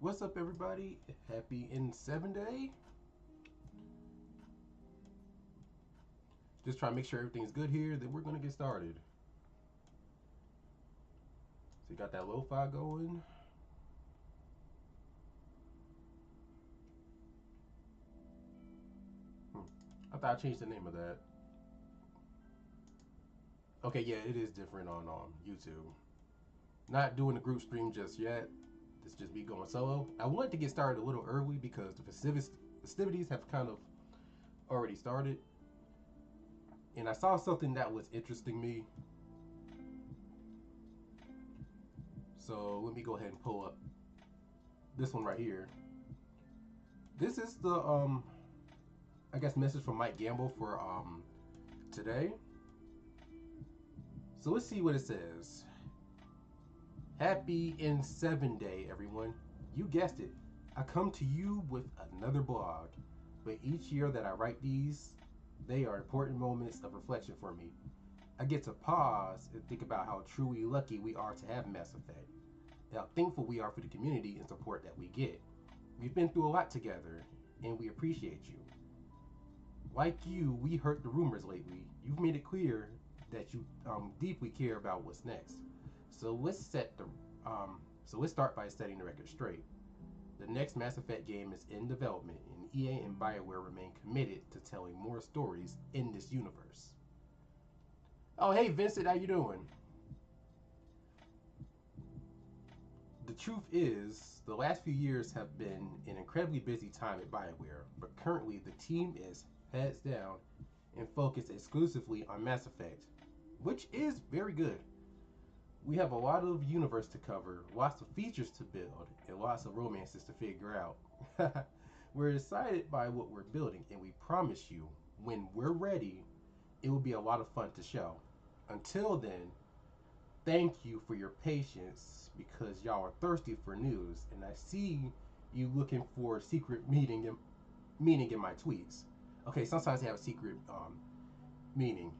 What's up, everybody? Happy N7 Day. Just trying to make sure everything's good here. Then we're gonna get started. So you got that lo-fi going. I thought I changed the name of that. Okay, yeah, it is different on YouTube. Not doing the group stream just yet. This just me going solo. I wanted to get started a little early because the festivities have kind of already started. And I saw something that was interesting me. So let me go ahead and pull up this one right here. This is the I guess message from Mike Gamble for today. So let's see what it says. Happy N7 Day, everyone. You guessed it. I come to you with another blog. But each year that I write these, they are important moments of reflection for me. I get to pause and think about how truly lucky we are to have Mass Effect, and how thankful we are for the community and support that we get. We've been through a lot together, and we appreciate you. Like you, we heard the rumors lately. You've made it clear that you deeply care about what's next. So let's start by setting the record straight. The next Mass Effect game is in development, and EA and BioWare remain committed to telling more stories in this universe. Oh, hey Vincent, how you doing? The truth is, the last few years have been an incredibly busy time at BioWare, but currently the team is heads down and focused exclusively on Mass Effect, which is very good. We have a lot of universe to cover, lots of features to build, and lots of romances to figure out. We're excited by what we're building, and we promise you, when we're ready, it will be a lot of fun to show. Until then, thank you for your patience, because y'all are thirsty for news, and I see you looking for a secret meaning in my tweets. Okay, sometimes they have a secret meaning.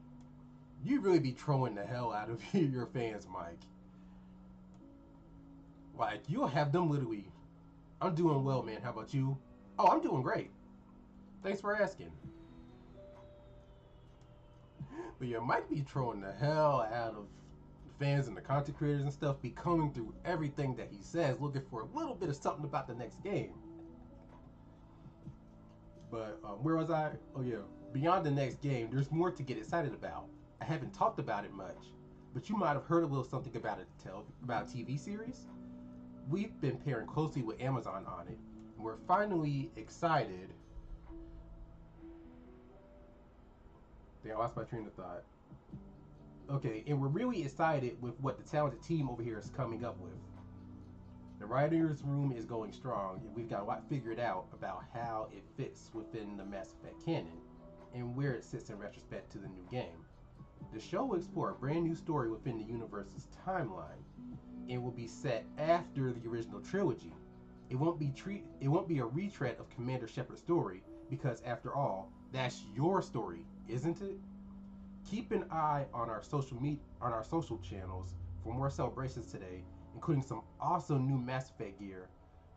You really be trolling the hell out of your fans, Mike. Like, you'll have them literally, I'm doing well, man. How about you? Oh, I'm doing great. Thanks for asking. But yeah, Mike be trolling the hell out of fans and the content creators and stuff, be combing through everything that he says, looking for a little bit of something about the next game. But where was I? Oh yeah, beyond the next game, there's more to get excited about. I haven't talked about it much, but you might have heard a little something about about a TV series. We've been pairing closely with Amazon on it, and we're finally excited. Damn, I lost my train of thought. Okay, and we're really excited with what the talented team over here is coming up with. The writer's room is going strong, and we've got a lot figured out about how it fits within the Mass Effect canon, and where it sits in retrospect to the new game. The show will explore a brand new story within the universe's timeline, and will be set after the original trilogy. It won't be a retread of Commander Shepard's story, because after all, that's your story, isn't it? Keep an eye on our social channels for more celebrations today, including some awesome new Mass Effect gear,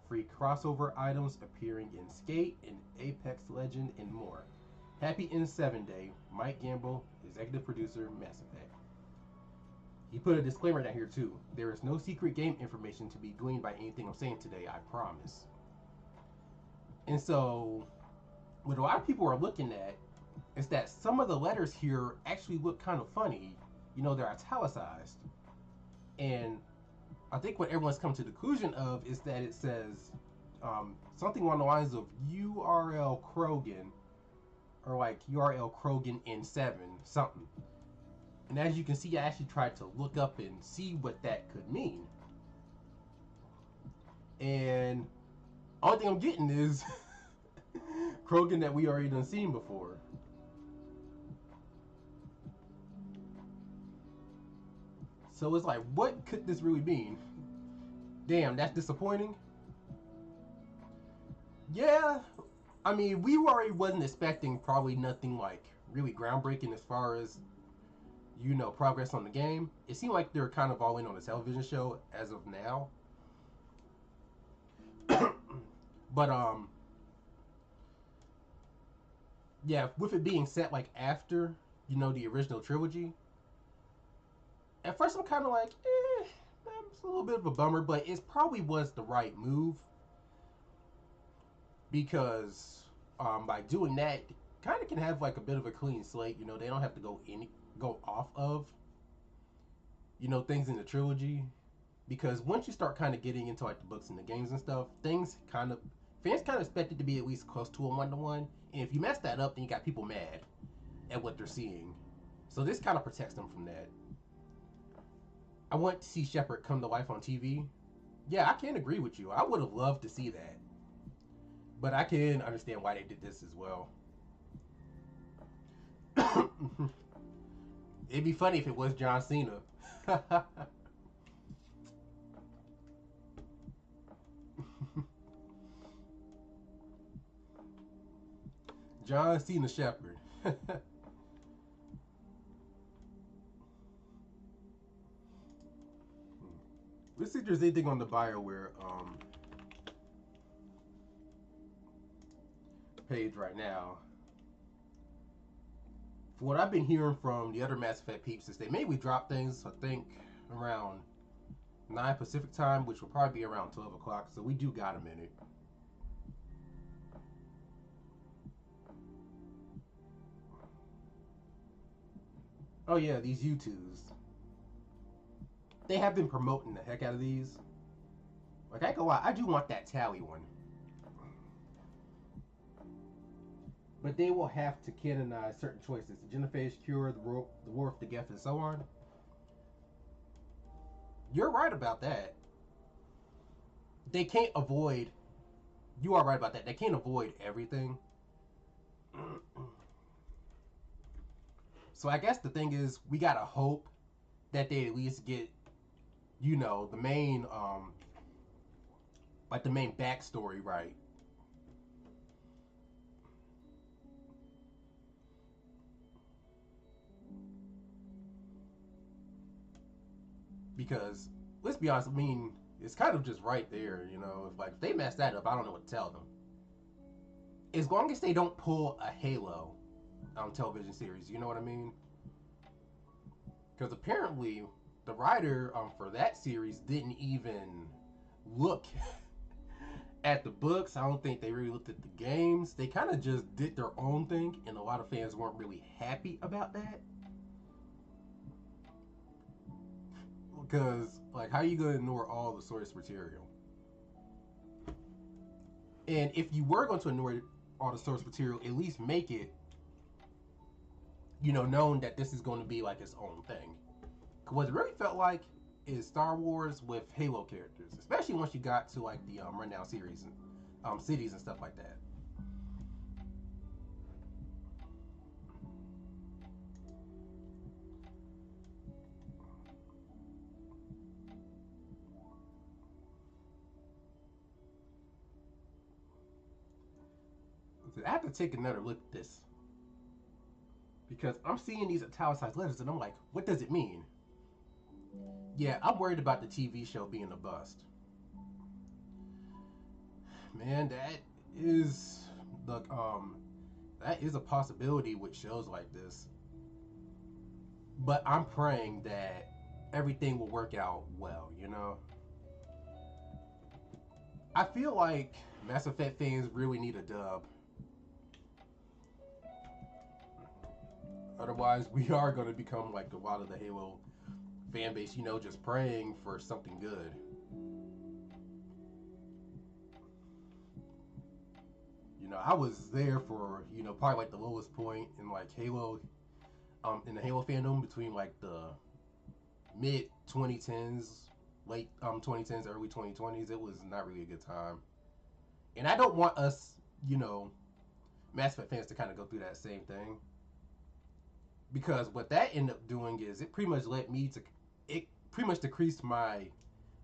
free crossover items appearing in Skate and Apex Legend, and more. Happy N7 Day, Mike Gamble, executive producer, Mass Effect. He put a disclaimer down here too. There is no secret game information to be gleaned by anything I'm saying today, I promise. And so, what a lot of people are looking at is that some of the letters here actually look kind of funny. You know, they're italicized. And I think what everyone's come to the conclusion of is that it says something along the lines of URL Krogan, or like URL Krogan N7, something. And as you can see, I actually tried to look up and see what that could mean. And all thing I'm getting is Krogan that we already done seen before. So it's like, what could this really mean? Damn, that's disappointing. Yeah, I mean, we already wasn't expecting probably nothing like really groundbreaking as far as, you know, progress on the game. It seemed like they're kind of all in on the television show as of now. But yeah, with it being set like after the original trilogy, at first I'm kind of like, it's a little bit of a bummer, but it probably was the right move because by doing that, kind of can have like a bit of a clean slate. They don't have to go off of things in the trilogy because once you start kind of getting into like the books and the games and stuff, fans kind of expect it to be at least close to a 1-to-1, and if you mess that up, then you got people mad at what they're seeing. So this kind of protects them from that. I want to see Shepard come to life on TV. Yeah, I can agree with you. I would have loved to see that, but I can understand why they did this as well. It'd be funny if it was John Cena. John Cena Shepard. Let's see if there's anything on the BioWare page right now. For what I've been hearing from the other Mass Effect peeps is they maybe drop things, I think, around 9 Pacific time, which will probably be around 12 o'clock, so we do got a minute. Oh yeah, these U2s. They have been promoting the heck out of these. Like, I go out, I do want that Tally one. But they will have to canonize certain choices. The Genophage Cure, the War of the Geth, and so on. You're right about that. They can't avoid. You are right about that. They can't avoid everything. So I guess the thing is, we gotta hope that they at least get, the main, like the main backstory right. Because let's be honest, I mean, it's kind of just right there. If they mess that up, I don't know what to tell them. As long as they don't pull a Halo television series, you know what I mean? Because apparently the writer for that series didn't even look at the books. I don't think they really looked at the games. They kind of just did their own thing, and a lot of fans weren't really happy about that. Because, like, how are you going to ignore all the source material? And if you were going to ignore all the source material, at least make it, known that this is going to be like its own thing. What it really felt like is Star Wars with Halo characters, especially once you got to like the Rundown series and cities and stuff like that. I have to take another look at this because I'm seeing these italicized letters and I'm like, what does it mean? Yeah, I'm worried about the TV show being a bust. Man, is the that is a possibility with shows like this. But I'm praying that everything will work out well. I feel like Mass Effect fans really need a dub. Otherwise, we are going to become like a lot of the Halo fan base, just praying for something good. I was there for, probably like the lowest point in like Halo, in the Halo fandom between like the mid 2010s, late 2010s, early 2020s. It was not really a good time. And I don't want us, Mass Effect fans to kind of go through that same thing. Because what that ended up doing is it pretty much it pretty much decreased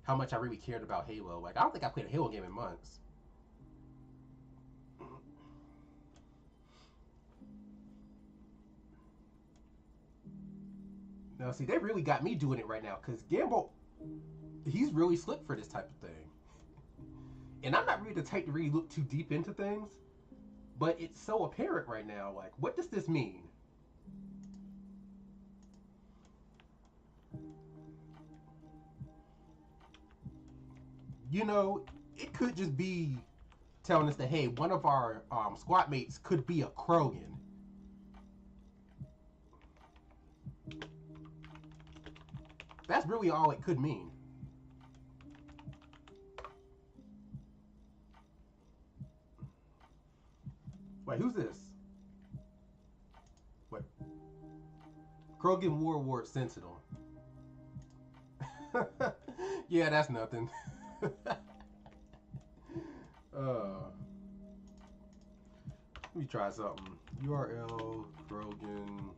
how much I really cared about Halo. Like, I don't think I played a Halo game in months. Now, see, they really got me doing it right now because Gamble, he's really slick for this type of thing. And I'm not really the type to really look too deep into things, but it's so apparent right now. Like, what does this mean? You know, it could just be telling us that, hey, one of our squad mates could be a Krogan. That's really all it could mean. Wait, who's this? What? Krogan Warward Sentinel. Yeah, that's nothing. Let me try something. URL Krogan.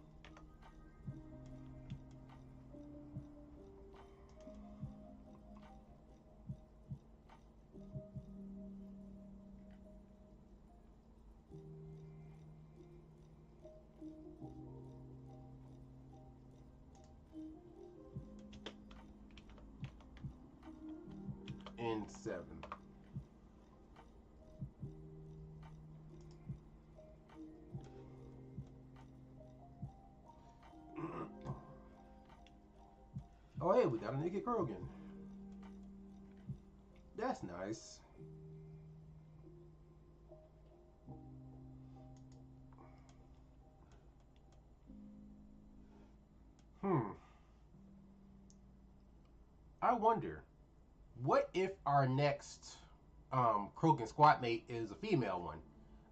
N7. Oh, hey, we got a naked Krogan. That's nice. Hmm. I wonder, what if our next Krogan squad mate is a female one?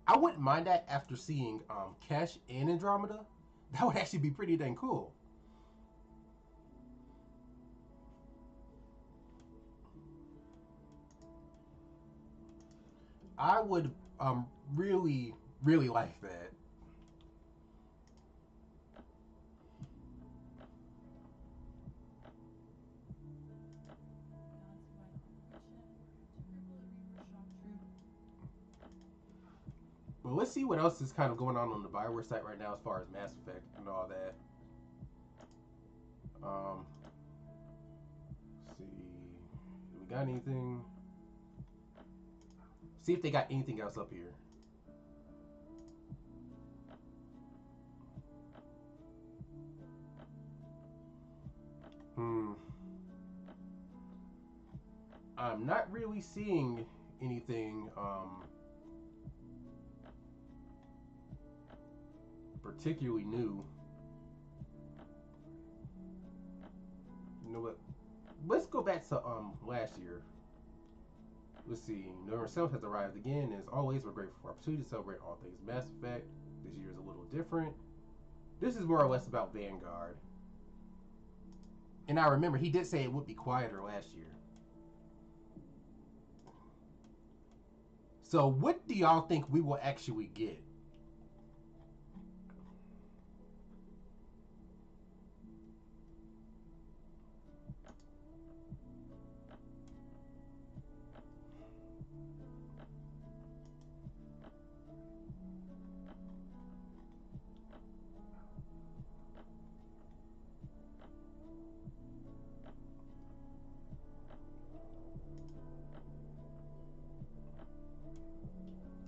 I wouldn't mind that after seeing Kesh and Andromeda. That would actually be pretty dang cool. I would really, really like that. But let's see what else is kind of going on the Bioware site right now as far as Mass Effect and all that. Let's see. Do we got anything? See if they got anything else up here. Hmm. I'm not really seeing anything particularly new. You know what? Let's go back to last year. Let's see. November 7th has arrived again. As always, we're grateful for our opportunity to celebrate all things Mass Effect. This year is a little different. This is more or less about Vanguard. And I remember he did say it would be quieter last year. So, what do y'all think we will actually get?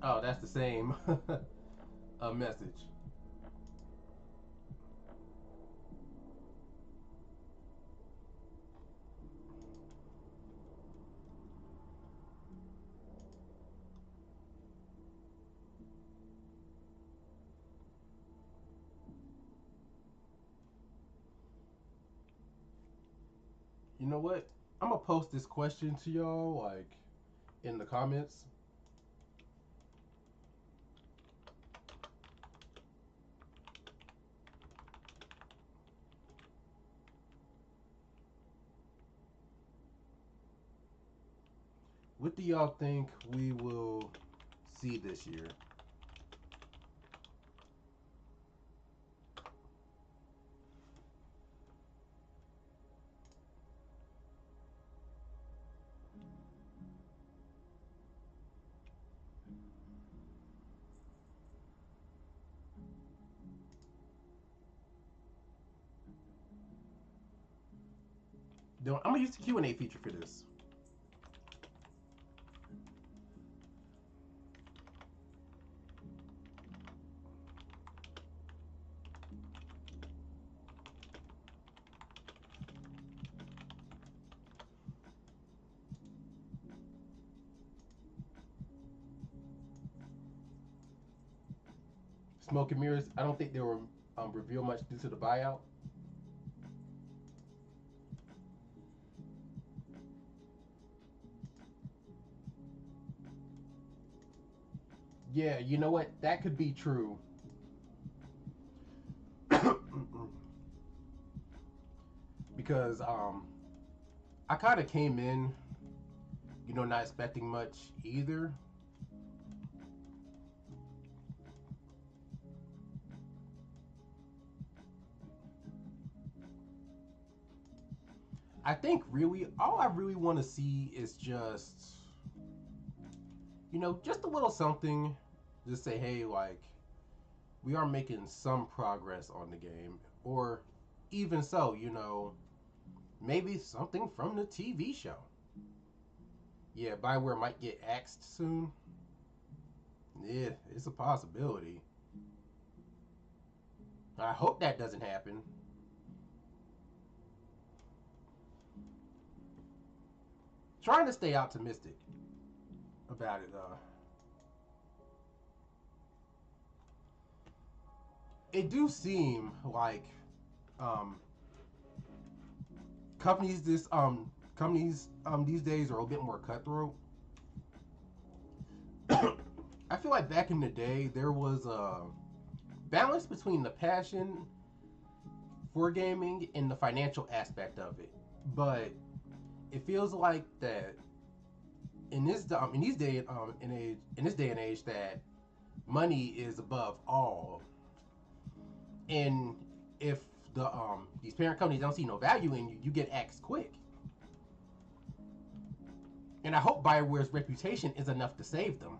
Oh, that's the same message. You know what? I'm gonna post this question to y'all, like in the comments. What do y'all think we will see this year? I'm gonna use the Q&A feature for this. smoke and mirrors. I don't think they were revealed much due to the buyout. Yeah, you know what? That could be true. Because I kind of came in, not expecting much either. I think really all I really want to see is just just a little something. Just say, hey, like we are making some progress on the game, or even so, maybe something from the TV show. Yeah, Bioware might get axed soon. Yeah, it's a possibility. I hope that doesn't happen. Trying to stay optimistic about it. It do seem like um, companies these days are a bit more cutthroat. I feel like back in the day there was a balance between the passion for gaming and the financial aspect of it, but it feels like that in this day and age that money is above all, and if these parent companies don't see no value in you, you get axed quick. And I hope Bioware's reputation is enough to save them.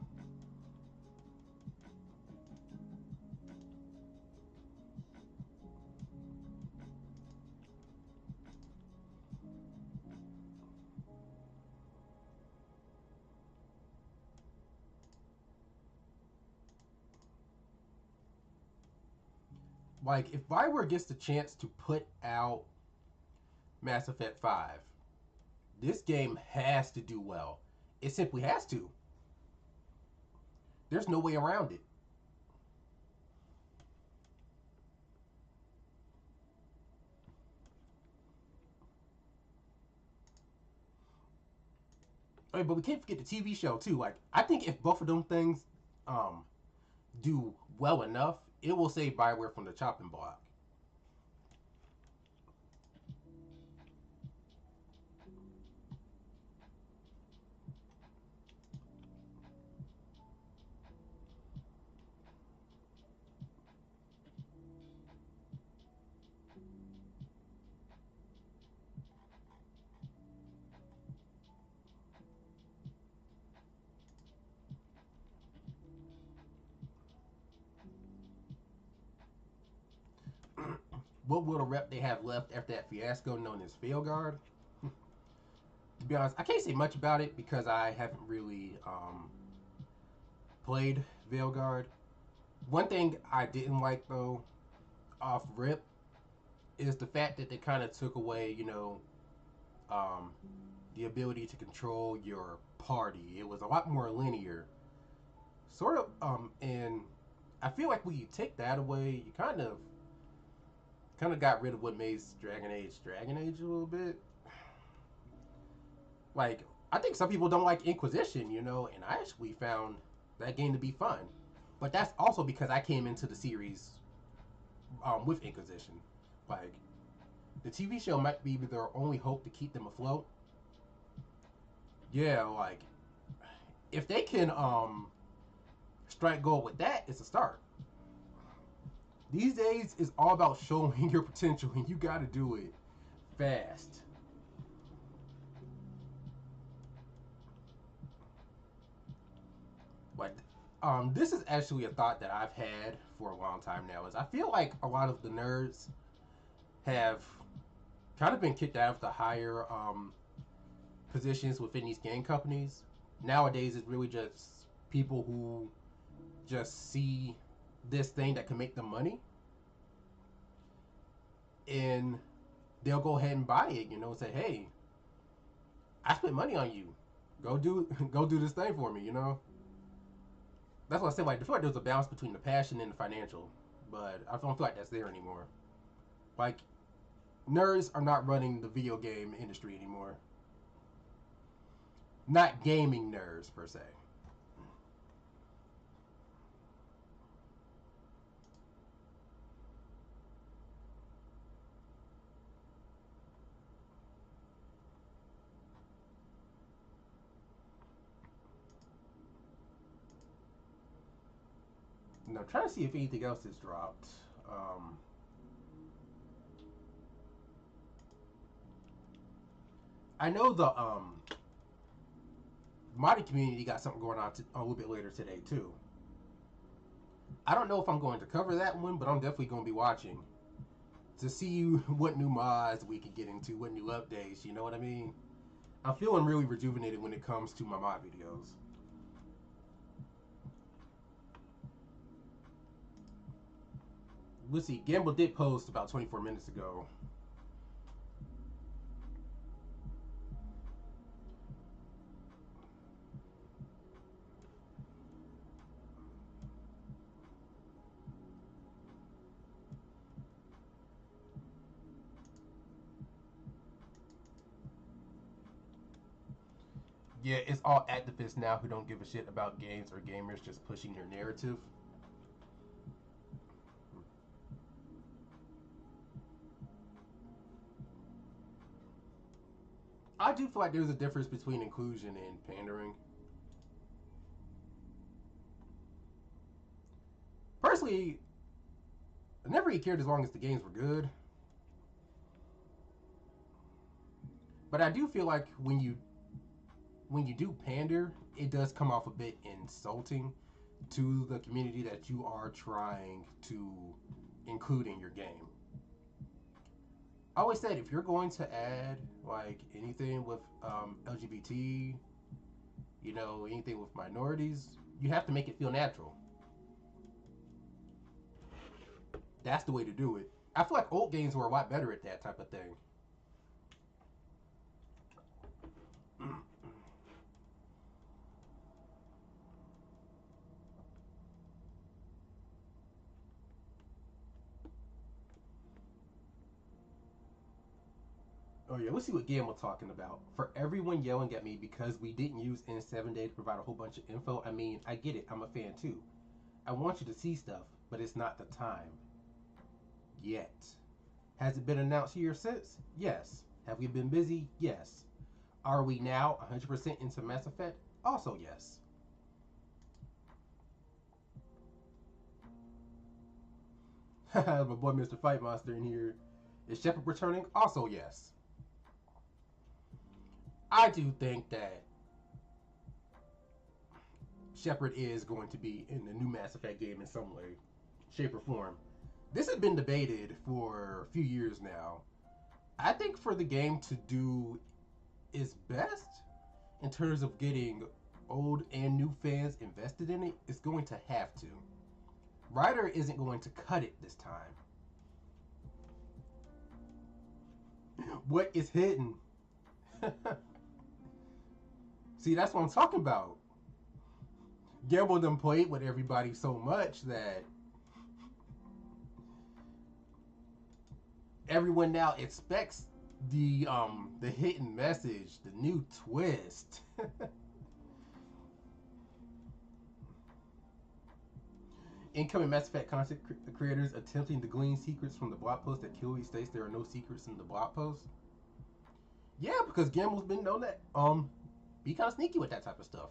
Like if Bioware gets the chance to put out Mass Effect 5, this game has to do well. It simply has to. There's no way around it. I mean, but we can't forget the TV show too. Like I think if both of them things um, do well enough, it will save Bioware from the chopping block. What little rep they have left after that fiasco known as Failguard? To be honest, I can't say much about it because I haven't really played Veilguard. One thing I didn't like though, off rip, is the fact that they kind of took away, um, the ability to control your party. It was a lot more linear, sort of, and I feel like when you take that away, you kind of got rid of what made Dragon Age a little bit. Like I think some people don't like Inquisition, and I actually found that game to be fun. But that's also because I came into the series with Inquisition. Like the TV show might be their only hope to keep them afloat. Yeah, like if they can strike gold with that, it's a start. These days it's all about showing your potential, and you got to do it fast. Like, this is actually a thought that I've had for a long time now. Is I feel like a lot of the nerds have kind of been kicked out of the higher positions within these game companies. Nowadays, it's really just people who just see this thing that can make them money, and they'll go ahead and buy it. And say, "Hey, I spent money on you. Go do go do this thing for me." That's what I said. Like, I feel like there's a balance between the passion and the financial, but I don't feel like that's there anymore. Like, nerds are not running the video game industry anymore. Not gaming nerds per se. And I'm trying to see if anything else has dropped. I know the modding community got something going on a little bit later today too. I don't know if I'm going to cover that one, but I'm definitely going to be watching to see what new mods we can get into, what new updates. You know what I mean? I'm feeling really rejuvenated when it comes to my mod videos. Let's see. Gamble did post about 24 minutes ago. Yeah, it's all activists now who don't give a shit about games or gamers, just pushing their narrative. I do feel like there's a difference between inclusion and pandering. Personally, I never really cared as long as the games were good. But I do feel like when you do pander, it does come off a bit insulting to the community that you are trying to include in your game. I always said if you're going to add like anything with LGBT, you know, anything with minorities, you have to make it feel natural. That's the way to do it. I feel like old games were a lot better at that type of thing. Oh yeah, let's see what Gamble talking about. For everyone yelling at me because we didn't use N7 Day to provide a whole bunch of info, I mean, I get it. I'm a fan too. I want you to see stuff, but it's not the time yet. Has it been announced here since? Yes. Have we been busy? Yes. Are we now 100% into Mass Effect? Also, yes. My boy Mr. Fight Monster in here. Is Shepard returning? Also, yes. I do think that Shepard is going to be in the new Mass Effect game in some way, shape, or form. This has been debated for a few years now. I think for the game to do its best in terms of getting old and new fans invested in it, it's going to have to. Ryder isn't going to cut it this time. What is hidden? See, that's what I'm talking about. Gamble them played with everybody so much that everyone now expects the hidden message, the new twist. Incoming Mass Effect content creators attempting to glean secrets from the blog post that clearly states there are no secrets in the blog post. Yeah, because Gamble's been known that be kind of sneaky with that type of stuff.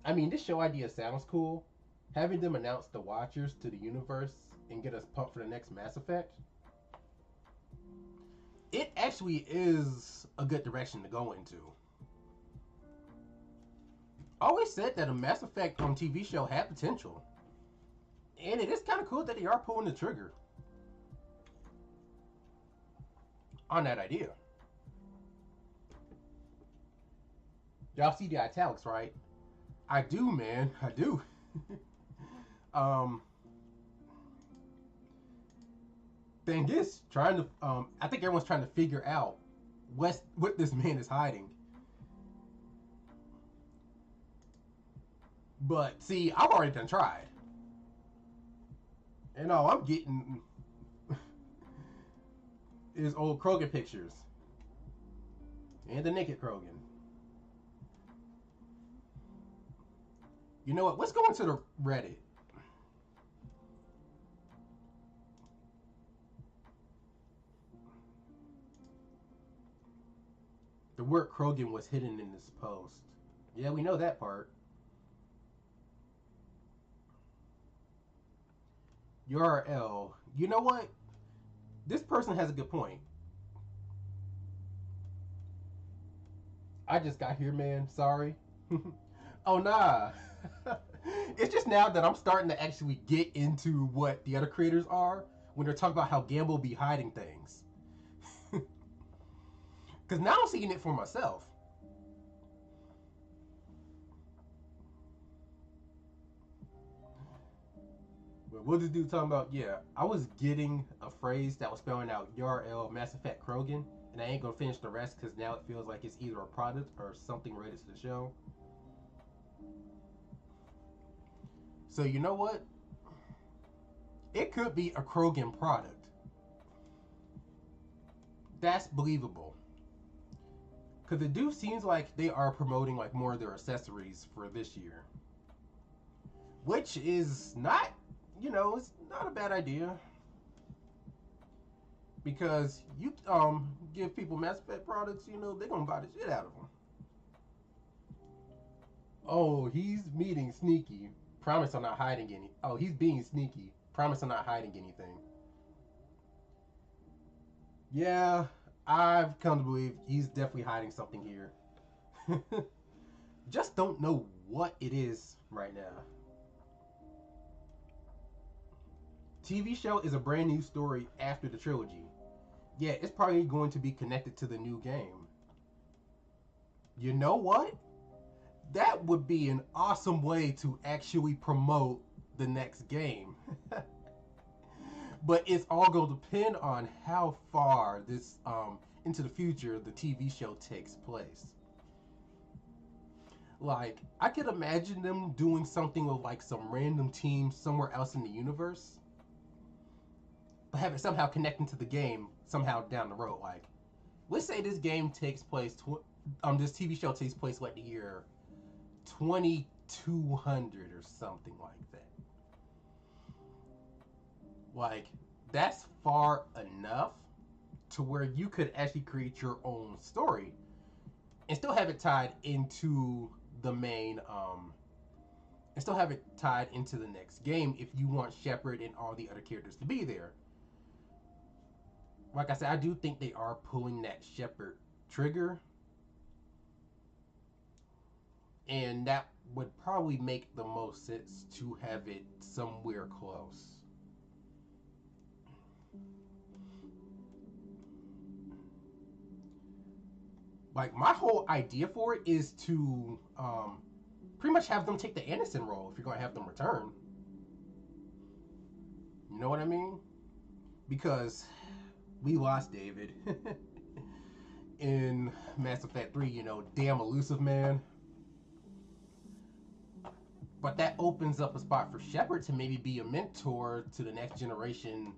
I mean, this show idea sounds cool. Having them announce the Watchers to the universe and get us pumped for the next Mass Effect, it actually is a good direction to go into. I always said that a Mass Effect TV show had potential. And it is kind of cool that they are pulling the trigger on that idea. Y'all see the italics, right? I do, man. I do. um, thing is, trying to, I think everyone's trying to figure out what this man is hiding. But see, I've already done tried. And all I'm getting is old Krogan pictures. And the naked Krogan. You know what? Let's go into the Reddit. The word Krogan was hidden in this post. Yeah, we know that part. URL. You know what? This person has a good point. I just got here, man. Sorry. Oh, nah. It's just now that I'm starting to actually get into what the other creators are when they're talking about how Gamble be hiding things. Because now I'm seeing it for myself. But what this dude talking about? Yeah, I was getting a phrase that was spelling out URL Mass Effect Krogan, and I ain't gonna finish the rest because now it feels like it's either a product or something related to the show. So you know what? It could be a Krogan product. That's believable. Because the dude seems like they are promoting like more of their accessories for this year. Which is not, it's not a bad idea. Because you give people Mass Effect products, they're going to buy the shit out of them. Oh, he's meeting sneaky. Promise I'm not hiding any. Oh, he's being sneaky. Promise I'm not hiding anything. Yeah, I've come to believe he's definitely hiding something here. Just don't know what it is right now. TV show is a brand new story after the trilogy. Yeah, it's probably going to be connected to the new game. You know what? That would be an awesome way to actually promote the next game. But it's all going to depend on how far this into the future the TV show takes place. Like, I could imagine them doing something with like some random team somewhere else in the universe, but have it somehow connecting to the game somehow down the road. Like, let's say this game takes place, this TV show takes place like the year 2200 or something like that. Like, that's far enough to where you could actually create your own story and still have it tied into the main and still have it tied into the next game if you want Shepard and all the other characters to be there. Like I said, I do think they are pulling that Shepard trigger, and that would probably make the most sense to have it somewhere close. Like, my whole idea for it is to pretty much have them take the Anderson role if you're going to have them return. You know what I mean? Because we lost David in Mass Effect 3, damn elusive man. But that opens up a spot for Shepard to maybe be a mentor to the next generation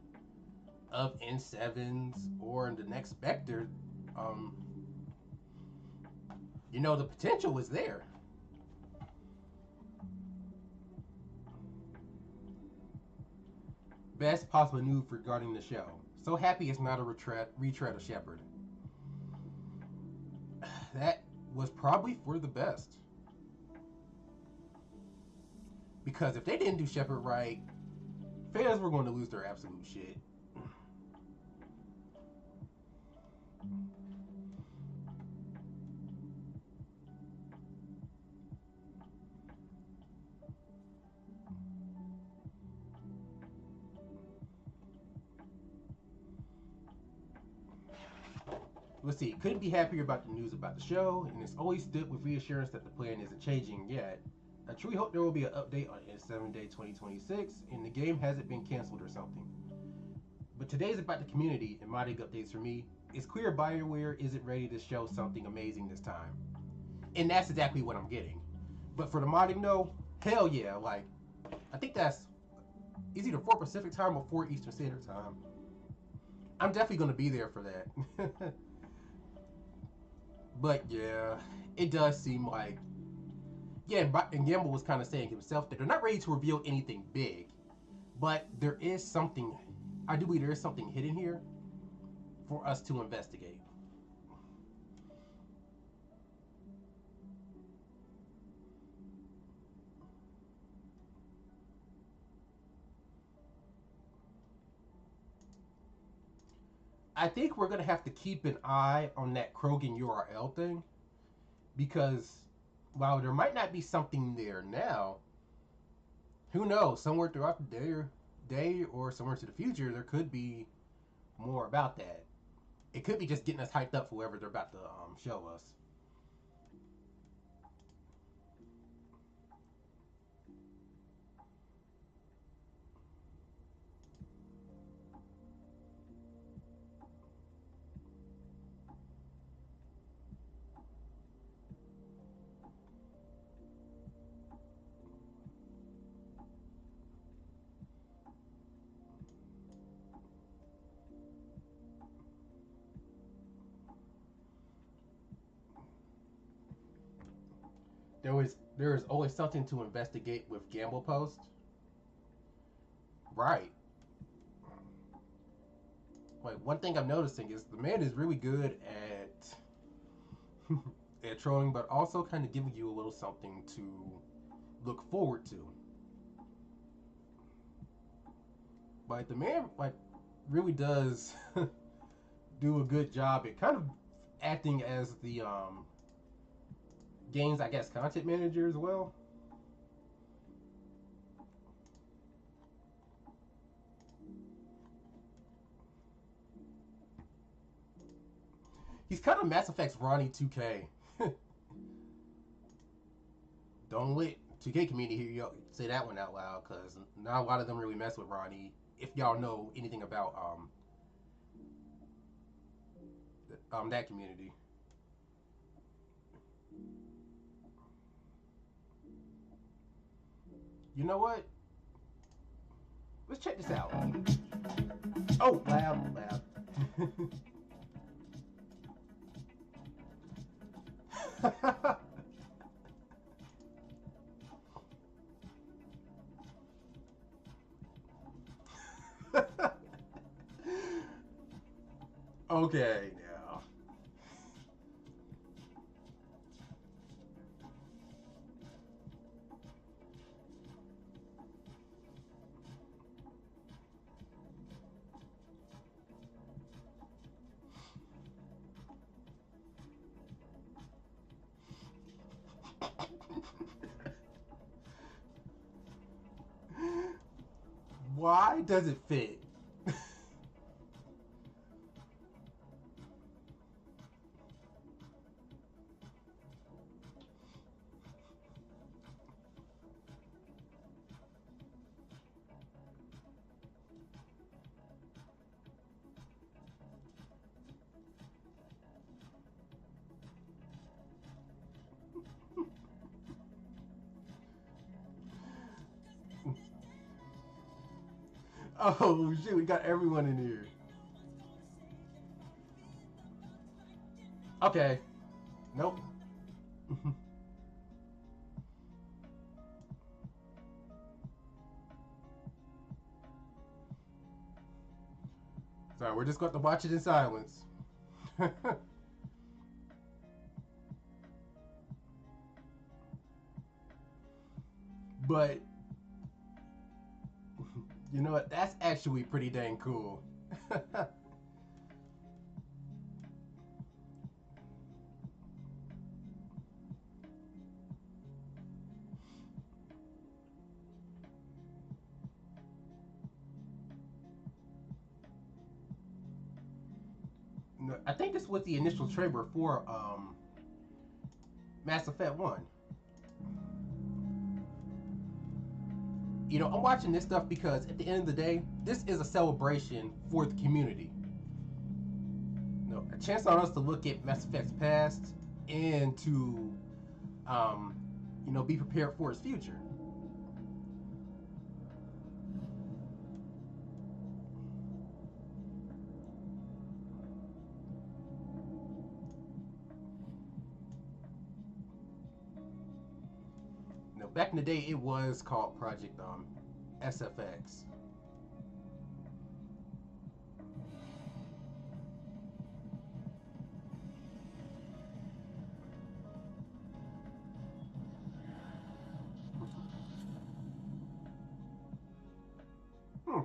of N7s or the next Spectre. The potential is there. Best possible news regarding the show. So happy it's not a retread of Shepard. That was probably for the best. Because if they didn't do Shepard right, fans were going to lose their absolute shit. Let's see, couldn't be happier about the news about the show, and it's always stood with reassurance that the plan isn't changing yet. I truly hope there will be an update on N7 Day 2026, and the game hasn't been cancelled or something. But today's about the community and modding updates for me. It's clear BioWare isn't ready to show something amazing this time. And that's exactly what I'm getting. But for the modding, though, Hell yeah! Like, I think that's it's either 4 Pacific time or 4 Eastern Standard Time. I'm definitely gonna be there for that. But yeah, it does seem like and Gamble was kind of saying himself that they're not ready to reveal anything big, but there is something. I do believe there is something hidden here for us to investigate. I think we're gonna have to keep an eye on that Krogan URL thing because while there might not be something there now, who knows? Somewhere throughout the day or somewhere into the future, there could be more about that. It could be just getting us hyped up for whoever they're about to show us. There is always something to investigate with Gamble Post. Right. Like one thing I'm noticing is the man is really good at at trolling, but also kind of giving you a little something to look forward to. Like the man like really does do a good job at kind of acting as the game's I guess content manager as well. He's kind of Mass Effect's Ronnie 2K. Don't let 2K community hear you say that one out loud because not a lot of them really mess with Ronnie. If y'all know anything about that community, you know what? Let's check this out. Oh, lab. Okay, now. Why does it fit? Oh shit, we got everyone in here. Okay. Nope. Sorry, we're just going to watch it in silence. But you know what? That's actually pretty dang cool. No, I think this was the initial trailer for Mass Effect 1. You know, I'm watching this stuff because at the end of the day, this is a celebration for the community. You know, a chance on us to look at Mass Effect's past and to, um, be prepared for its future. Back in the day, it was called Project SFX.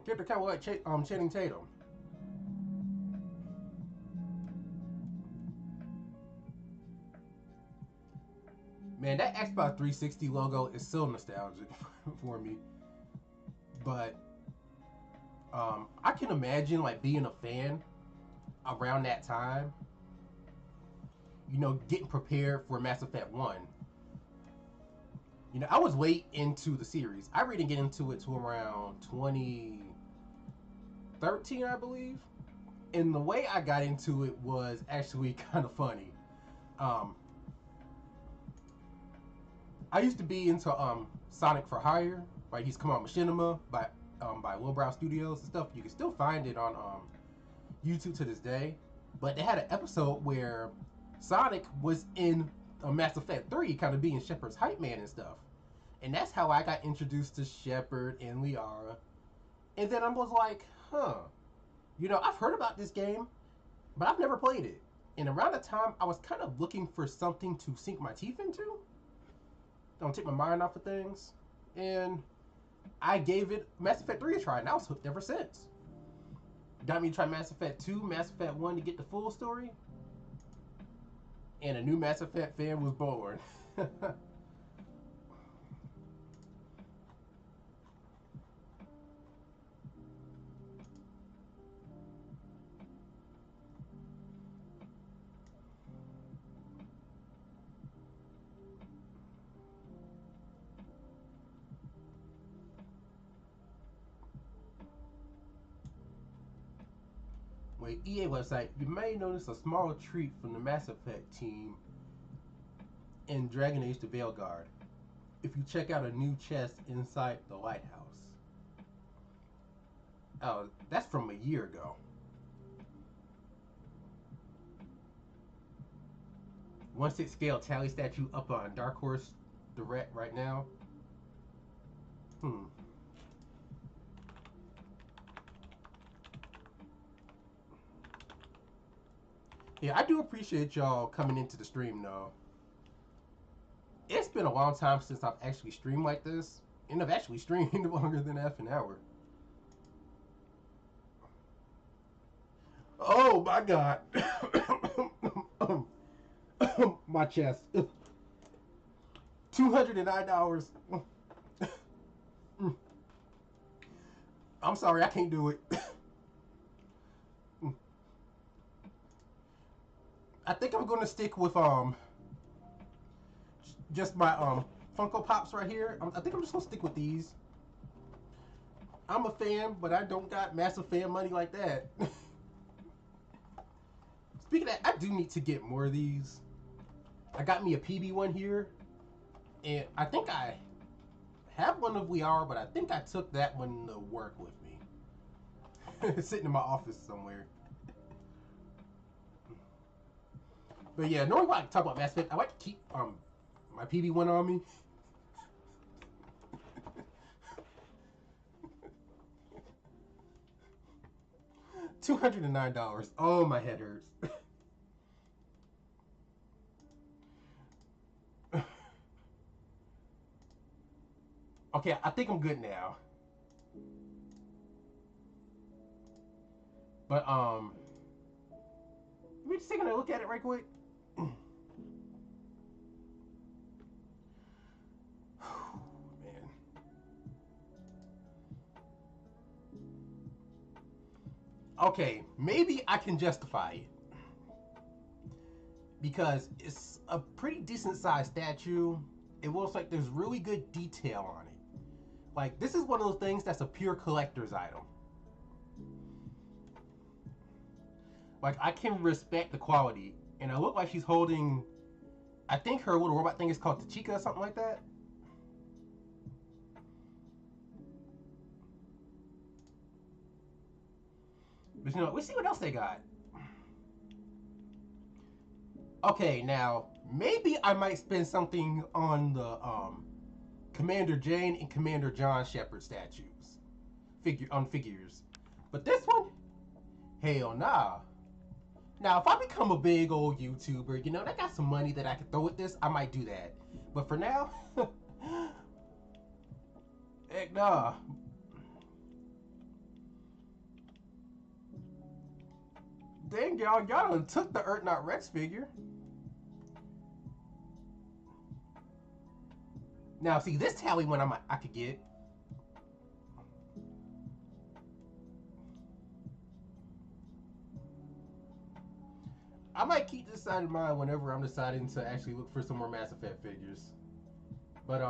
Get the kind of like Channing Tatum. Man, that Xbox 360 logo is so nostalgic for me. But I can imagine like being a fan around that time. You know, getting prepared for Mass Effect 1. You know, I was way into the series. I really didn't get into it till around 2013, I believe. And the way I got into it was actually kind of funny. Um, I used to be into Sonic for Hire. Like he's come on Machinima by Lowbrow Studios and stuff. You can still find it on YouTube to this day. But they had an episode where Sonic was in Mass Effect 3, kind of being Shepard's hype man and stuff. And that's how I got introduced to Shepard and Liara. And then I was like, you know, I've heard about this game, but I've never played it. And around the time, I was kind of looking for something to sink my teeth into. Don't take my mind off of things. And I gave it Mass Effect 3 a try, and I was hooked ever since. Got me to try Mass Effect 2, Mass Effect 1 to get the full story. And a new Mass Effect fan was born. With EA website, you may notice a small treat from the Mass Effect team in Dragon Age: The Veilguard if you check out a new chest inside the lighthouse. Oh, that's from a year ago. 1/6 scale tally statue up on Dark Horse Direct right now. Yeah, I do appreciate y'all coming into the stream though. It's been a long time since I've actually streamed like this, and I've actually streamed longer than half an hour. Oh my god. My chest. $209. I'm sorry, I can't do it. I think I'm gonna stick with just my Funko Pops right here. I think I'm just gonna stick with these. I'm a fan, but I don't got massive fan money like that. Speaking of that, I do need to get more of these. I got me a PB one here, and I think I have one of Liara, but I think I took that one to work with me. Sitting in my office somewhere. But yeah, knowing what I talk about Mass Effect, I like to keep my PB one on me. $209. Oh, my head hurts. Okay, I think I'm good now. But let me just take a look at it right quick. Man. Okay, maybe I can justify it. Because it's a pretty decent sized statue. It looks like there's really good detail on it. Like, this is one of those things that's a pure collector's item. Like, I can respect the quality. And it looks like she's holding, I think her little robot thing is called Tachika or something like that. But you know, let's see what else they got. Okay, now maybe I might spend something on the Commander Jane and Commander John Shepard statues, figures. But this one, hell nah. Now, if I become a big old YouTuber, you know, I got some money that I could throw at this, I might do that. But for now, heck nah. Dang, y'all done took the Not Rex figure. Now, see, this tally one I could get. I might keep this side in mind whenever I'm deciding to actually look for some more Mass Effect figures. But,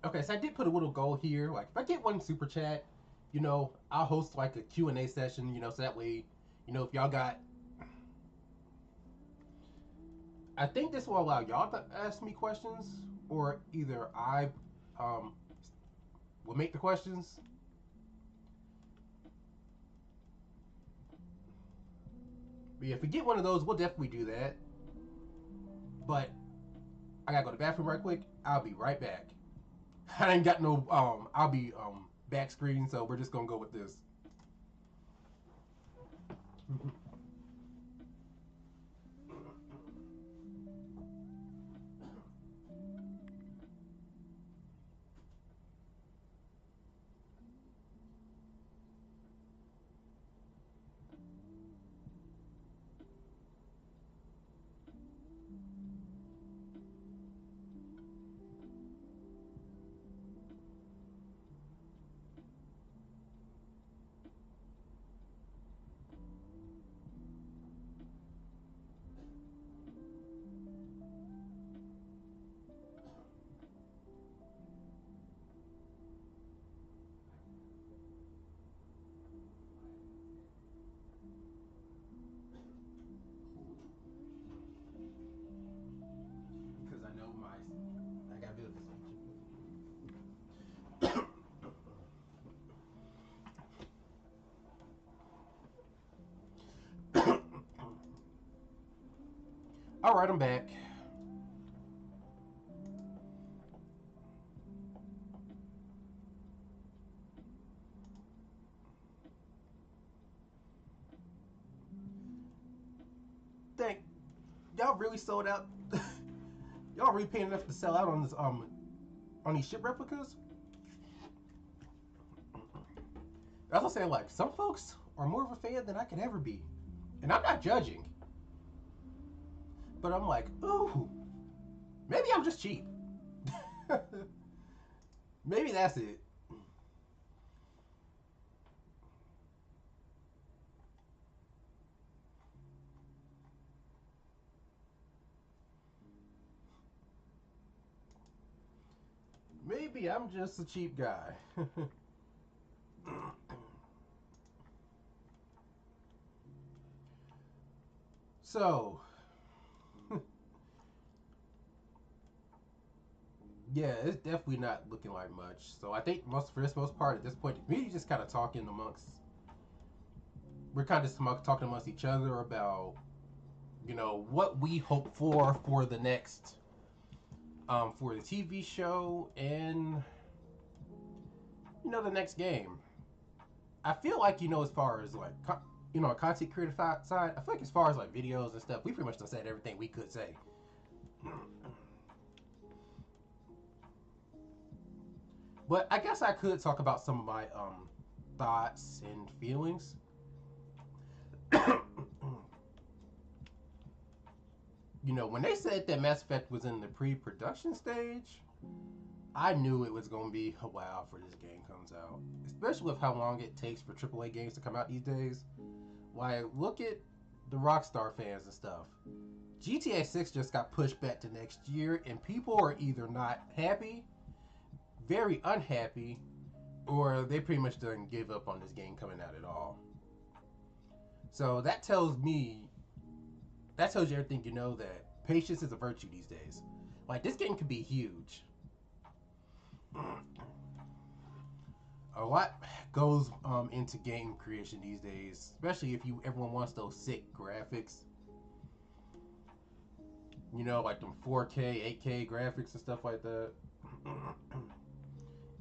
okay, so I did put a little goal here. Like, if I get one super chat, you know, I'll host like a Q&A session, you know, so that way, you know, if y'all got, I think this will allow y'all to ask me questions, or either I will make the questions. But yeah, if we get one of those, we'll definitely do that. But I gotta go to the bathroom right quick. I'll be right back. I ain't got no I'll be back screen, so we're just gonna go with this. Because I know I gotta do this. All right, I'm back. Thank y'all really sold out. Y'all really paying enough to sell out on this on these ship replicas. That's what I'm saying. Like, some folks are more of a fan than I could ever be, and I'm not judging. But I'm like, ooh, maybe I'm just cheap. Maybe that's it. Maybe I'm just a cheap guy. So, yeah, it's definitely not looking like much. So I think for this most part at this point, the community just kind of talking amongst. We're kind of just talking amongst each other about, you know, what we hope for the next, for the TV show and, you know, the next game. I feel like, you know, as far as like, you know, a content creator side, I feel like as far as like videos and stuff, we pretty much done said everything we could say. But I guess I could talk about some of my thoughts and feelings. You know, when they said that Mass Effect was in the pre-production stage, I knew it was going to be a while for this game comes out, especially with how long it takes for AAA games to come out these days. Why, look at the Rockstar fans and stuff. GTA 6 just got pushed back to next year, and people are either not happy, very unhappy, or they pretty much didn't give up on this game coming out at all. So that tells you everything you know, that patience is a virtue these days. Like, this game could be huge. A lot goes into game creation these days, especially if everyone wants those sick graphics. You know, like them 4K, 8K graphics and stuff like that.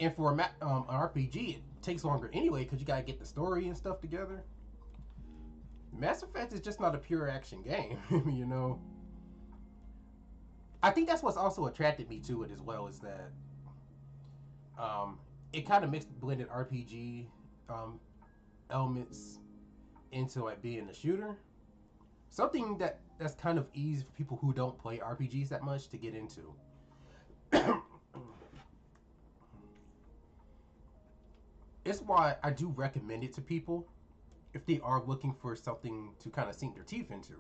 And for an RPG, it takes longer anyway because you gotta get the story and stuff together. Mass Effect is just not a pure action game, you know. I think that's what's also attracted me to it as well, is that um, it kind of mixed blended RPG elements into like being a shooter. Something that's kind of easy for people who don't play RPGs that much to get into. It's why I do recommend it to people if they are looking for something to kind of sink their teeth into,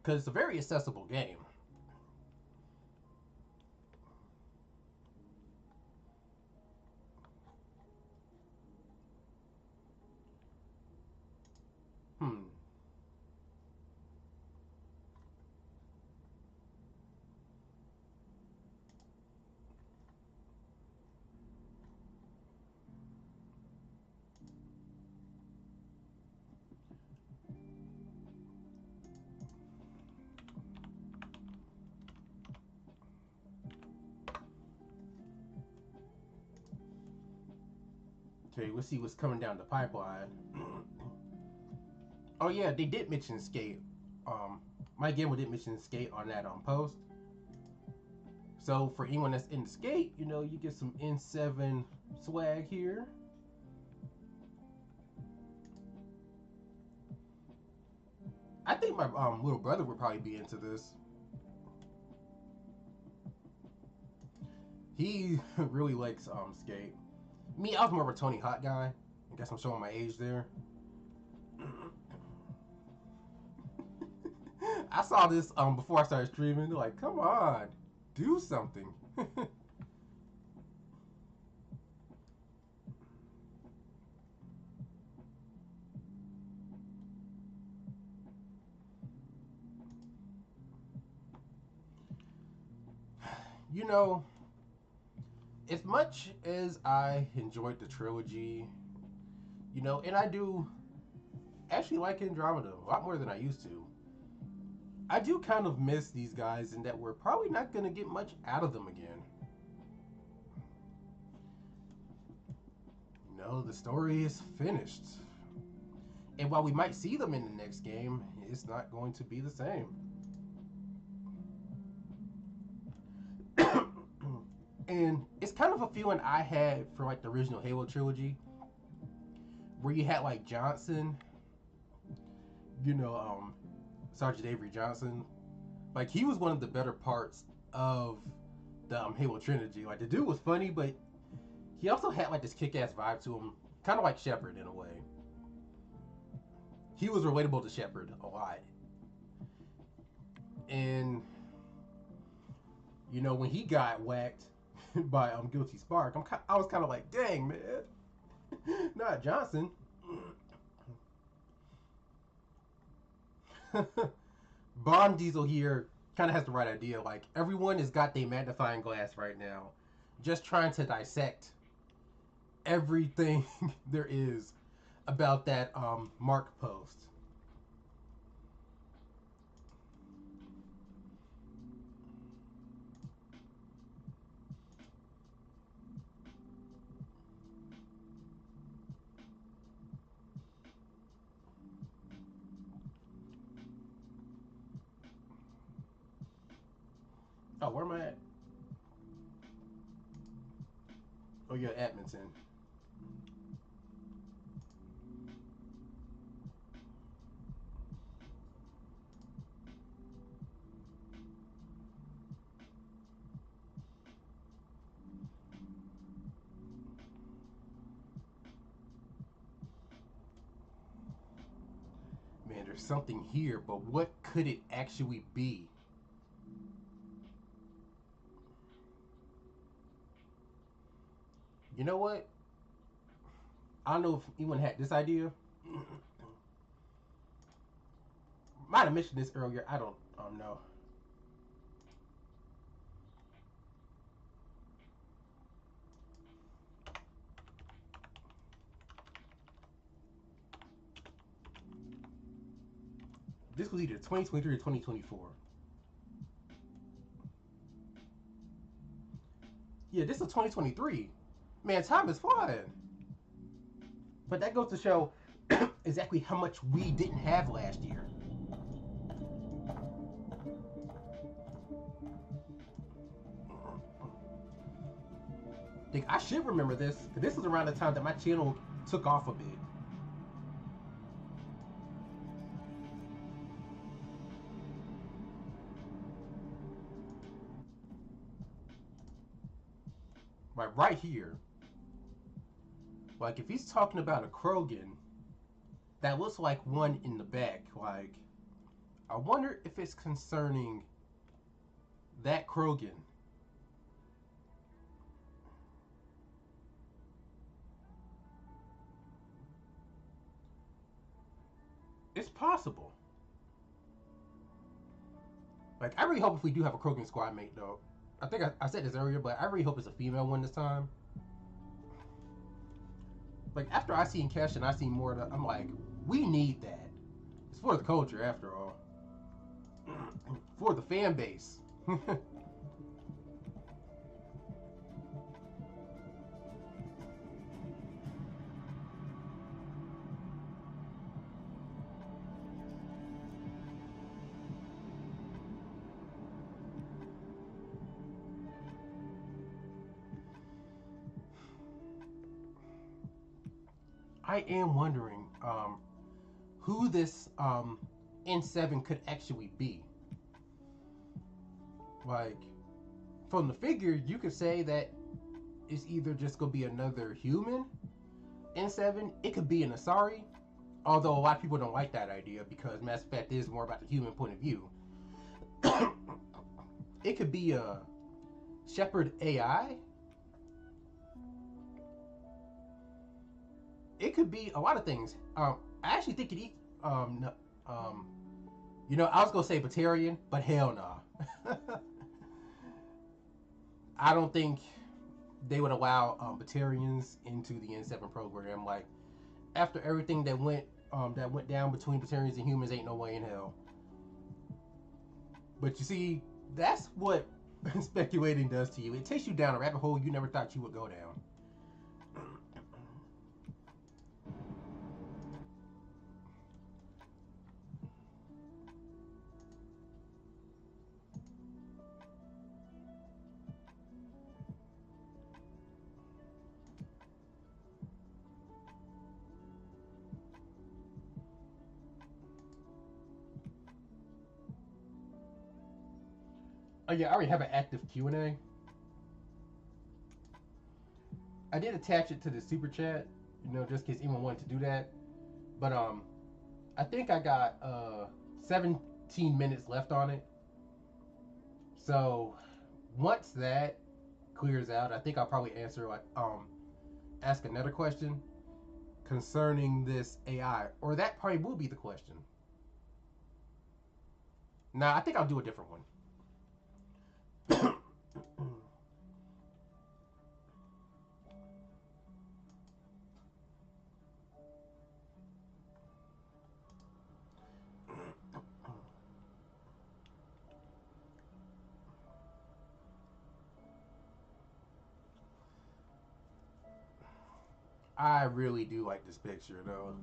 because it's a very accessible game. Hmm. Okay, let's see what's coming down the pipeline. Oh yeah, they did mention Skate. Um, Mike Gamble did mention Skate on that post. So for anyone that's in Skate, you know, you get some N7 swag here. I think my little brother would probably be into this. He really likes Skate. Me, I was more of a Tony Hawk guy. I guess I'm showing my age there. I saw this before I started streaming. They're like, come on, do something. You know, as much as I enjoyed the trilogy, you know, and I do actually like Andromeda a lot more than I used to. I do kind of miss these guys, and that we're probably not going to get much out of them again. You know, the story is finished. And while we might see them in the next game, it's not going to be the same. And it's kind of a feeling I had for like the original Halo trilogy, where you had like Johnson, you know, Sergeant Avery Johnson. Like, he was one of the better parts of the Halo trilogy. Like, the dude was funny, but he also had like this kick-ass vibe to him, kind of like Shepard in a way. He was relatable to Shepard a lot, and you know, when he got whacked by Guilty Spark, I was kind of like, dang man, not Johnson. Bond Diesel here kind of has the right idea. Like, everyone has got their magnifying glass right now, just trying to dissect everything there is about that Mark post. Oh, where am I at? Oh, yeah, Edmonton. there's something here, but what could it actually be? You know what? I don't know if anyone had this idea. Might have mentioned this earlier. I don't know. This was either 2023 or 2024. Yeah, this is 2023. Man, time is flying. But that goes to show exactly how much we didn't have last year. Think I should remember this, because this was around the time that my channel took off a bit. Like right here. Like if he's talking about a Krogan, that looks like one in the back. Like, I wonder if it's concerning that Krogan. It's possible. Like, I really hope if we do have a Krogan squad mate, though. I think I said this earlier, but I really hope it's a female one this time. Like, after I seen Kesh and I seen Morta, I'm like, we need that. It's for the culture, after all. For the fan base. I am wondering who this N7 could actually be. Like, from the figure, you could say that it's either just going to be another human N7. It could be an Asari, although a lot of people don't like that idea because Mass Effect is more about the human point of view. It could be a Shepard AI. It could be a lot of things. I actually think it. You know, I was gonna say Batarian, but hell no. I don't think they would allow Batarians into the N7 program. Like, after everything that went down between Batarians and humans, ain't no way in hell. But you see, that's what speculating does to you. It takes you down a rabbit hole you never thought you would go down. Oh yeah, I already have an active Q&A. I did attach it to the super chat, you know, just in case anyone wanted to do that. But I think I got 17 minutes left on it. So once that clears out, I think I'll probably answer ask another question concerning this AI, or that probably will be the question. Nah, I think I'll do a different one. I really do like this picture, though.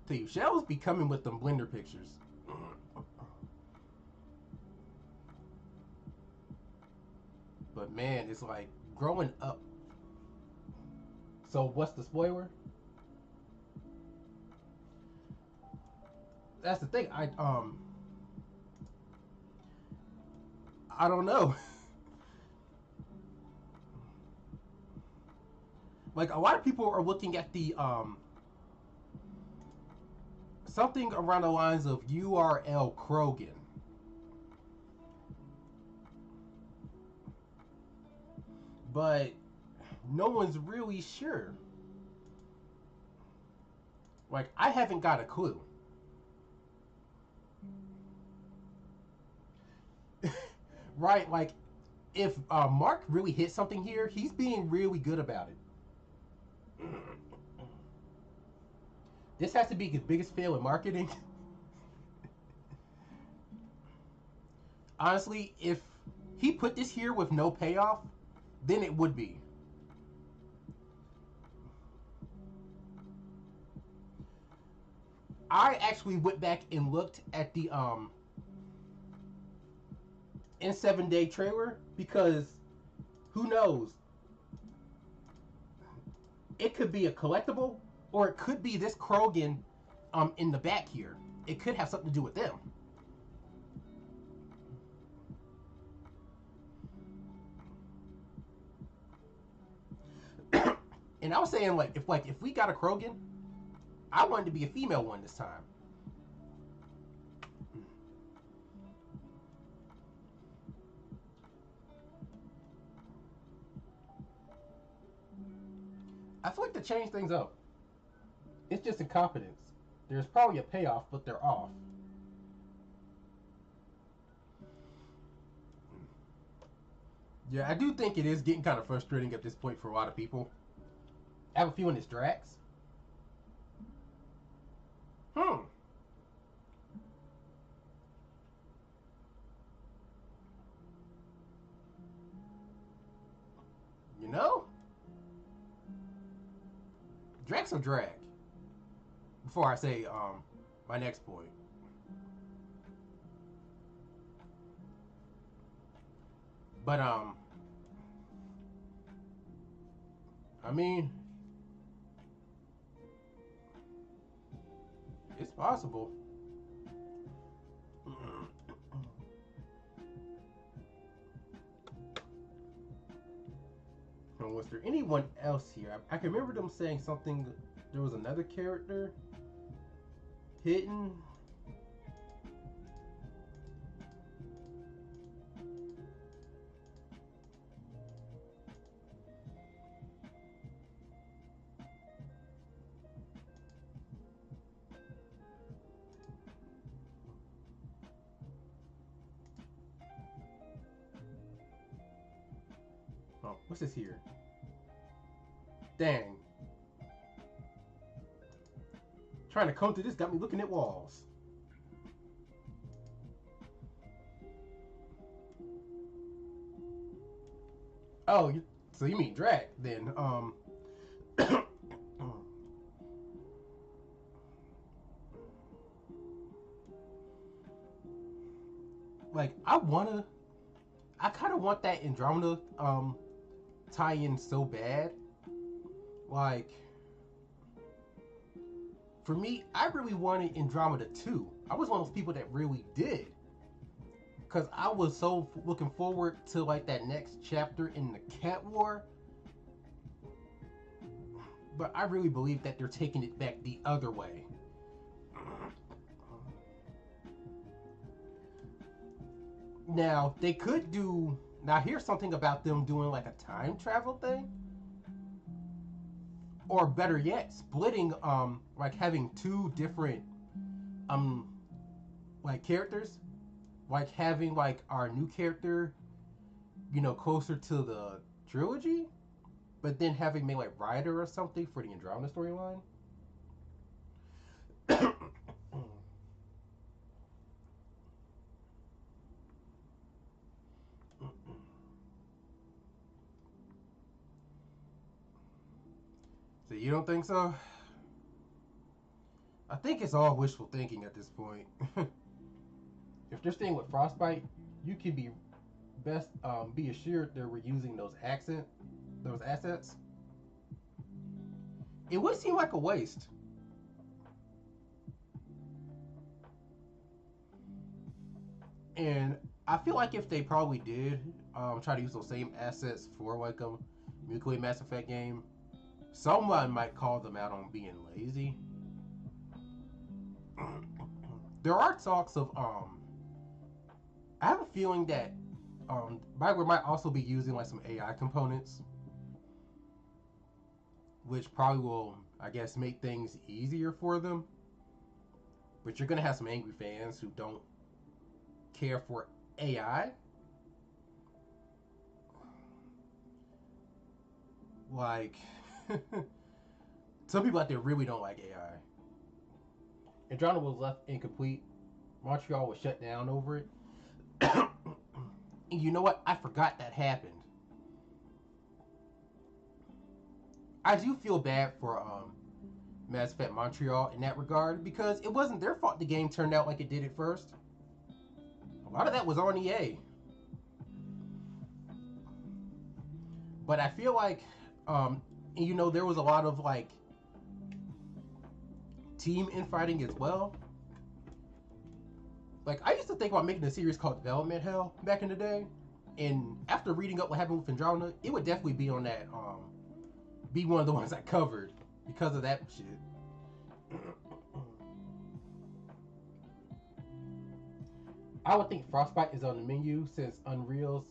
Tell you, Shell's be coming with them Blender pictures. But man, it's like growing up. So what's the spoiler? That's the thing. I don't know. Like a lot of people are looking at the something around the lines of URL Krogan. But no one's really sure. Like, I haven't got a clue. Right, like, if Mark really hit something here, he's being really good about it. This has to be his biggest fail in marketing. Honestly, if he put this here with no payoff, then it would be. I actually went back and looked at the N7-day trailer because who knows? It could be a collectible or it could be this Krogan in the back here. It could have something to do with them. And I was saying if we got a Krogan, I wanted to be a female one this time. I feel like to change things up. It's just incompetence. There's probably a payoff, but they're off. Yeah, I do think it is getting kind of frustrating at this point for a lot of people. I have a feeling it's Drax. Hmm. You know? Drax or drag? Before I say my next point. But I mean, it's possible. And was there anyone else here? I can remember them saying something. There was another character hidden. Oh, what's this here? Dang. Trying to comb through this got me looking at walls. Oh, so you mean drag then? Like I kind of want that Andromeda tie-in so bad. Like, for me, I really wanted Andromeda 2. I was one of those people that really did. Because I was so looking forward to, like, that next chapter in the Cat War. But I really believe that they're taking it back the other way. Now, they could do... Now, here's something about them doing, like, a time travel thing. Or better yet, splitting, like, having two different, like, characters. Like, having, like, our new character, you know, closer to the trilogy. But then having maybe, like, Ryder or something for the Andromeda storyline. So you don't think so? I think it's all wishful thinking at this point. If they're staying with Frostbite, you can be assured they're reusing those assets. It would seem like a waste. And I feel like if they probably did try to use those same assets for like a Milky Way Mass Effect game, Someone might call them out on being lazy. There are talks of I have a feeling that Bioware might also be using like some AI components, which probably will, I guess, make things easier for them. But you're gonna have some angry fans who don't care for AI. Like, some people out there really don't like AI. Andromeda was left incomplete. Montreal was shut down over it. And you know what? I forgot that happened. I do feel bad for Mass Effect Montreal in that regard because it wasn't their fault the game turned out like it did at first. A lot of that was on EA. But I feel like, you know, there was a lot of like team infighting as well. Like, I used to think about making a series called Development Hell back in the day, and after reading up what happened with Andromeda, it would definitely be on that, be one of the ones I covered because of that shit. I would think Frostbite is on the menu since Unreal's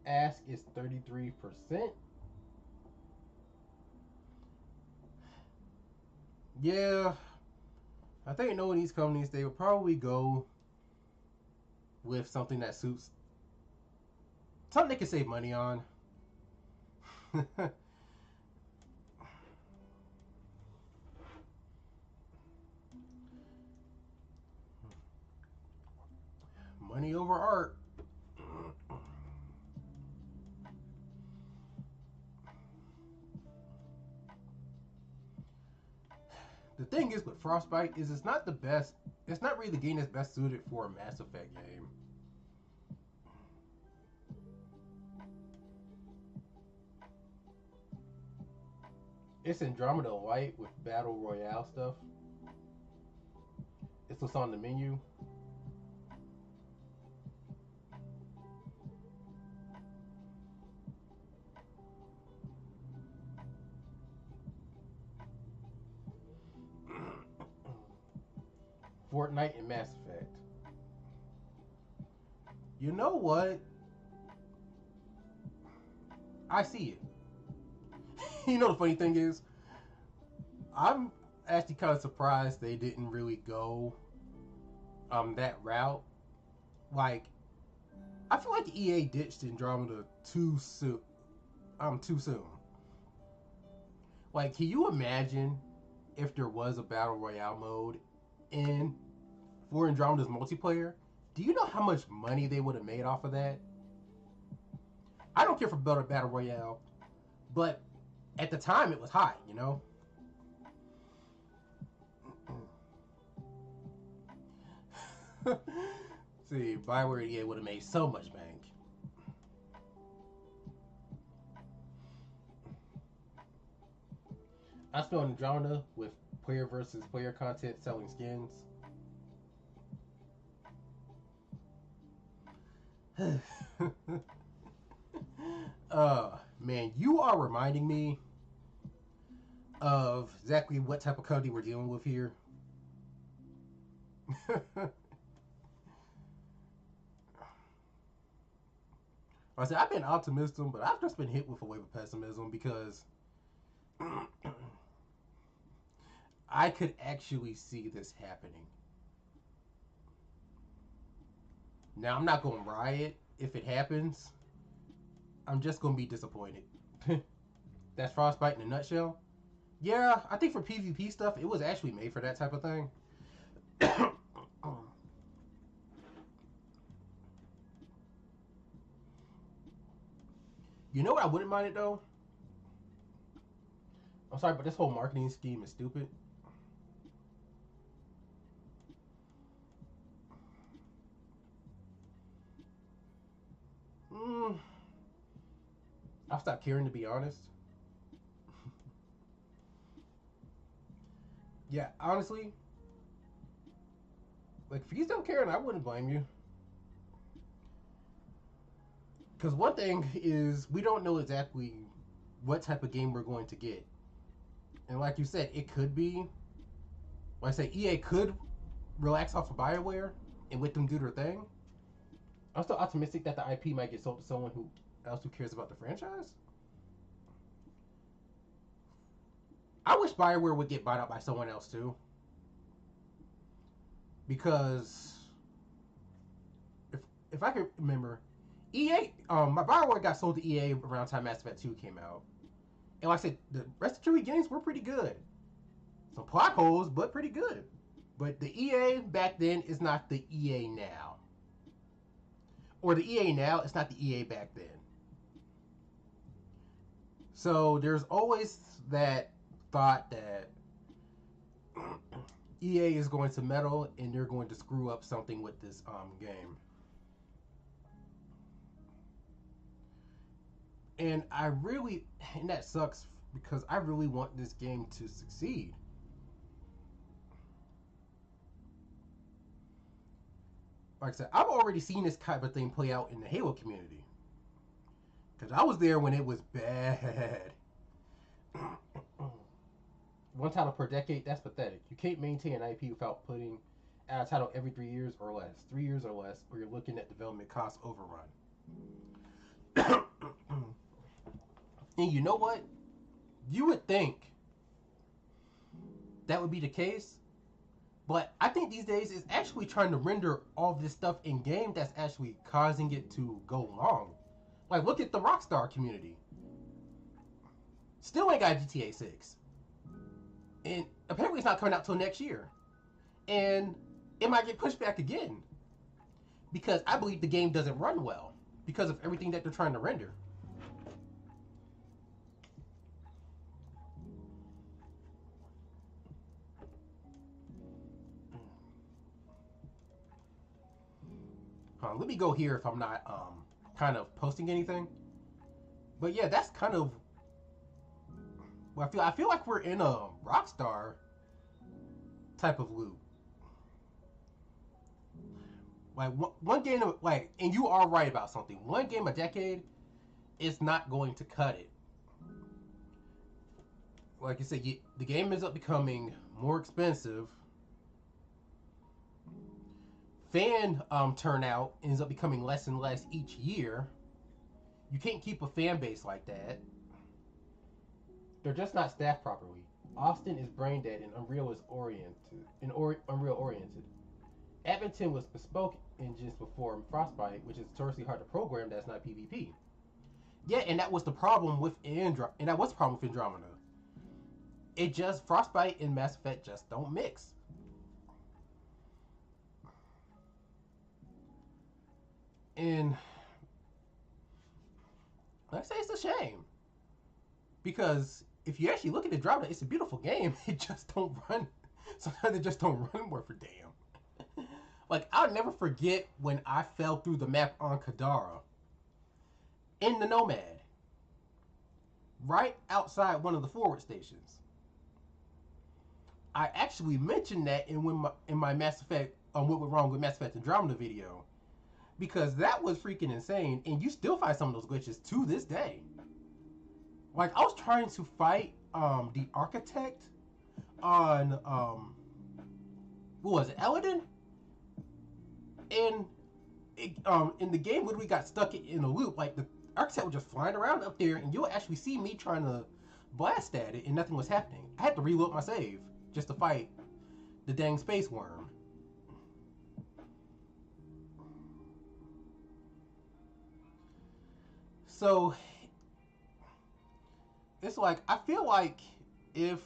ask is 33%. Yeah, I think knowing these companies, they would probably go with something that suits something they can save money on. Money over art. The thing is with Frostbite is it's not the best. It's not really the game that's best suited for a Mass Effect game. It's Andromeda Light with Battle Royale stuff. It's what's on the menu. Fortnite and Mass Effect. You know what? I see it. You know the funny thing is, I'm actually kind of surprised they didn't really go that route. Like, I feel like EA ditched Andromeda too soon. Too soon. Like, can you imagine if there was a battle royale mode in for Andromeda's multiplayer? Do you know how much money they would have made off of that? I don't care for battle royale, but at the time it was hot, you know. See, Bioware EA would have made so much bank. I spent Andromeda with player versus player content selling skins. Man, you are reminding me of exactly what type of company we're dealing with here. I said I've been optimistic, but I've just been hit with a wave of pessimism because I could actually see this happening. Now I'm not gonna riot if it happens. I'm just gonna be disappointed. That's Frostbite in a nutshell. Yeah, I think for PvP stuff, it was actually made for that type of thing. You know what I wouldn't mind it though? I'm sorry, but this whole marketing scheme is stupid. Mm, I've stopped caring to be honest. Yeah, honestly, like if you don't care, I wouldn't blame you. Because one thing is we don't know exactly what type of game we're going to get. And like you said, it could be, like I say, EA could relax off of BioWare and let them do their thing. I'm still optimistic that the IP might get sold to someone who else who cares about the franchise. I wish BioWare would get bought out by someone else too, because if I can remember, EA my BioWare got sold to EA around the time Mass Effect 2 came out, and like I said, the rest of the games were pretty good. Some plot holes, but pretty good. But the EA back then is not the EA now, or the EA now is not the EA back then. So there's always that thought that EA is going to meddle and they're going to screw up something with this game. And and that sucks because I really want this game to succeed. Like I said, I've already seen this type of thing play out in the Halo community. Because I was there when it was bad. One title per decade, that's pathetic. You can't maintain an IP without putting out a title every 3 years or less. 3 years or less, or you're looking at development cost overrun. And you know what? You would think that would be the case, but I think these days it's actually trying to render all this stuff in game that's actually causing it to go long. Like, look at the Rockstar community. Still ain't got GTA 6. And apparently it's not coming out till next year. And it might get pushed back again. Because I believe the game doesn't run well. Because of everything that they're trying to render. Let me go here if I'm not kind of posting anything. But yeah, that's kind of... Well, I feel like we're in a Rockstar type of loop. Like one game, like, and you are right about something. One game a decade is not going to cut it. Like you said, the game ends up becoming more expensive. Fan turnout ends up becoming less and less each year. You can't keep a fan base like that. They're just not staffed properly. Austin is brain dead and Unreal is Unreal oriented. Edmonton was bespoke engines before Frostbite, which is notoriously hard to program. That's not PvP. Yeah, and that was the problem with Andromeda. It just Frostbite and Mass Effect just don't mix. And like I say, it's a shame because if you actually look at Andromeda, it's a beautiful game. It just don't run. Sometimes it just don't run worth a damn. Like, I'll never forget when I fell through the map on Kadara in the Nomad, right outside one of the forward stations. I actually mentioned that in my Mass Effect what went wrong with Mass Effect Andromeda video, because that was freaking insane, and you still find some of those glitches to this day. Like, I was trying to fight the architect on what was it, Eladin? And in the game when we got stuck in a loop, like the architect was just flying around up there, and you'll actually see me trying to blast at it, and nothing was happening. I had to reload my save just to fight the dang space worm. So it's like, I feel like if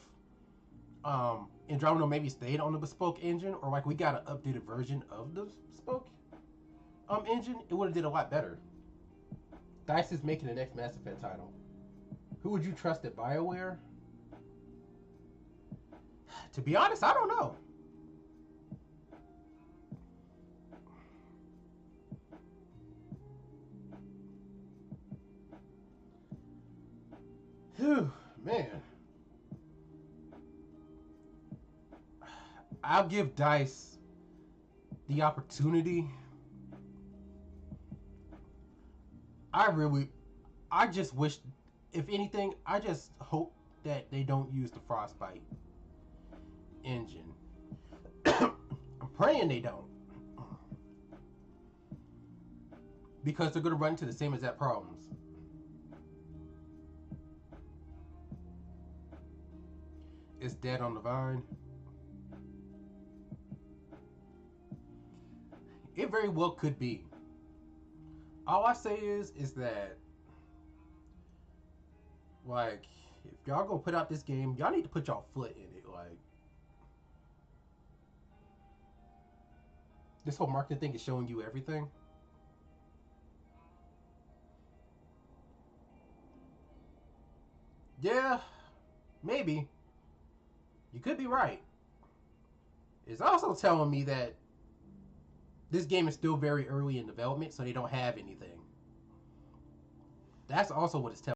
Andromeda maybe stayed on the bespoke engine, or like we got an updated version of the bespoke engine, it would have did a lot better. DICE is making the next Mass Effect title. Who would you trust at BioWare? To be honest, I don't know. Whew, man. I'll give DICE the opportunity. I just wish, if anything, I just hope that they don't use the Frostbite engine. I'm praying they don't. Because they're going to run into the same exact problems. It's dead on the vine. It very well could be. All I say is that, like, if y'all gonna put out this game, y'all need to put y'all foot in it. Like, this whole marketing thing is showing you everything. Yeah, maybe. You could be right. It's also telling me that this game is still very early in development, so they don't have anything. That's also what it's telling